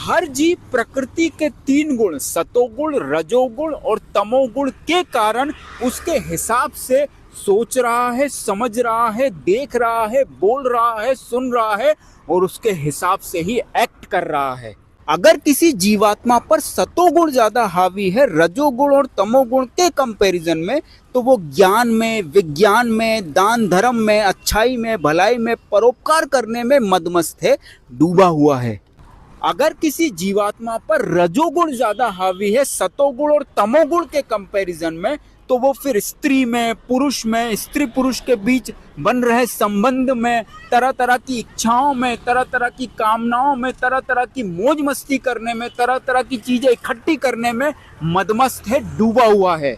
हर जीव प्रकृति के तीन गुण सतोगुण, रजोगुण और तमोगुण के कारण उसके हिसाब से सोच रहा है, समझ रहा है, देख रहा है, बोल रहा है, सुन रहा है और उसके हिसाब से ही एक्ट कर रहा है। अगर किसी जीवात्मा पर सतोगुण ज्यादा हावी है रजोगुण और तमोगुण के कंपैरिजन में, तो वो ज्ञान में, विज्ञान में, दान धर्म में, अच्छाई में, भलाई में, परोपकार करने में मदमस्त है, डूबा हुआ है। अगर किसी जीवात्मा पर रजोगुण ज्यादा हावी है सतोगुण और तमोगुण के कंपैरिजन में, तो वो फिर स्त्री में, पुरुष में, स्त्री पुरुष के बीच बन रहे संबंध में, तरह तरह की इच्छाओं में, तरह तरह की कामनाओं में, तरह तरह की मौज मस्ती करने में, तरह तरह की चीजें इकट्ठी करने में मदमस्त है, डूबा हुआ है।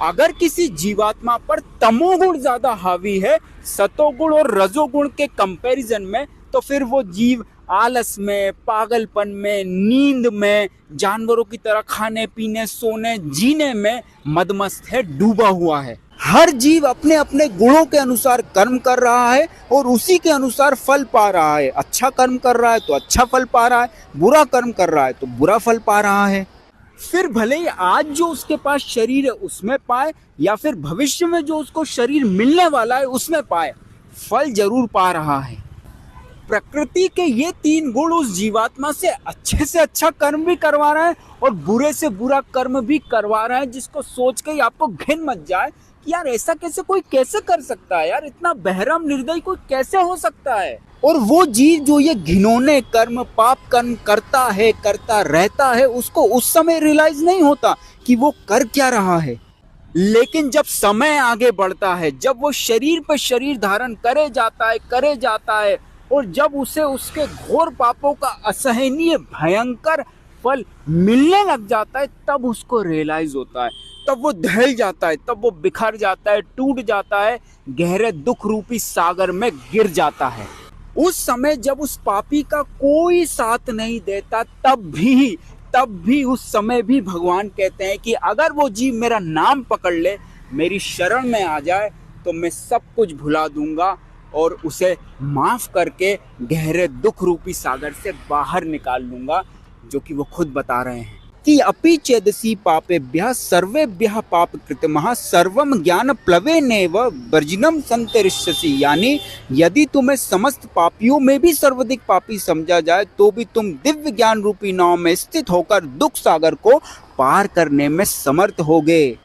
अगर किसी जीवात्मा पर तमोगुण ज्यादा हावी है सतोगुण और रजोगुण के कंपैरिजन में, तो फिर वो जीव आलस में, पागलपन में, नींद में, जानवरों की तरह खाने पीने, सोने, जीने में मदमस्त है, डूबा हुआ है। हर जीव अपने अपने गुणों के अनुसार कर्म कर रहा है और उसी के अनुसार फल पा रहा है। अच्छा कर्म कर रहा है तो अच्छा फल पा रहा है, बुरा कर्म कर रहा है तो बुरा फल पा रहा है। फिर भले ही आज जो उसके पास शरीर है उसमें पाए या फिर भविष्य में जो उसको शरीर मिलने वाला है उसमें पाए, फल जरूर पा रहा है। प्रकृति के ये तीन गुण उस जीवात्मा से अच्छा कर्म भी करवा रहा है और बुरे से बुरा कर्म भी करवा रहा है, जिसको सोच के ही आपको घिन मच जाए कि यार ऐसा कैसे कोई कैसे कर सकता है, यार इतना बहरम निर्दयी कोई कैसे हो सकता है। और वो जीव जो ये घिनौने कर्म, पाप कर्म करता है, करता रहता है, उसको उस समय रियलाइज नहीं होता कि वो कर क्या रहा है। लेकिन जब समय आगे बढ़ता है, जब वो शरीर पर शरीर धारण करे जाता है और जब उसे उसके घोर पापों का असहनीय भयंकर फल मिलने लग जाता है, तब उसको रियलाइज होता है, तब वो दहल जाता है, तब वो बिखर जाता है, टूट जाता है, गहरे दुख रूपी सागर में गिर जाता है। उस समय जब उस पापी का कोई साथ नहीं देता, तब भी उस समय भी भगवान कहते हैं कि अगर वो जीव मेरा नाम पकड़ ले, मेरी शरण में आ जाए, तो मैं सब कुछ भुला दूंगा और उसे माफ करके गहरे दुख रूपी सागर से बाहर निकाल लूंगा, जो कि वो खुद बता रहे हैं कि अपि चेदसि पापेभ्यः सर्वेभ्यः पापकृतमः सर्वं ज्ञान प्लवेनेव वर्जिनम संतरिष्यसि। यानी यदि तुम्हें समस्त पापियों में भी सर्वाधिक पापी समझा जाए, तो भी तुम दिव्य ज्ञान रूपी नाव में स्थित होकर दुख सागर को पार करने में समर्थ होगे।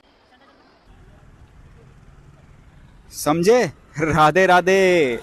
समझे? राधे राधे।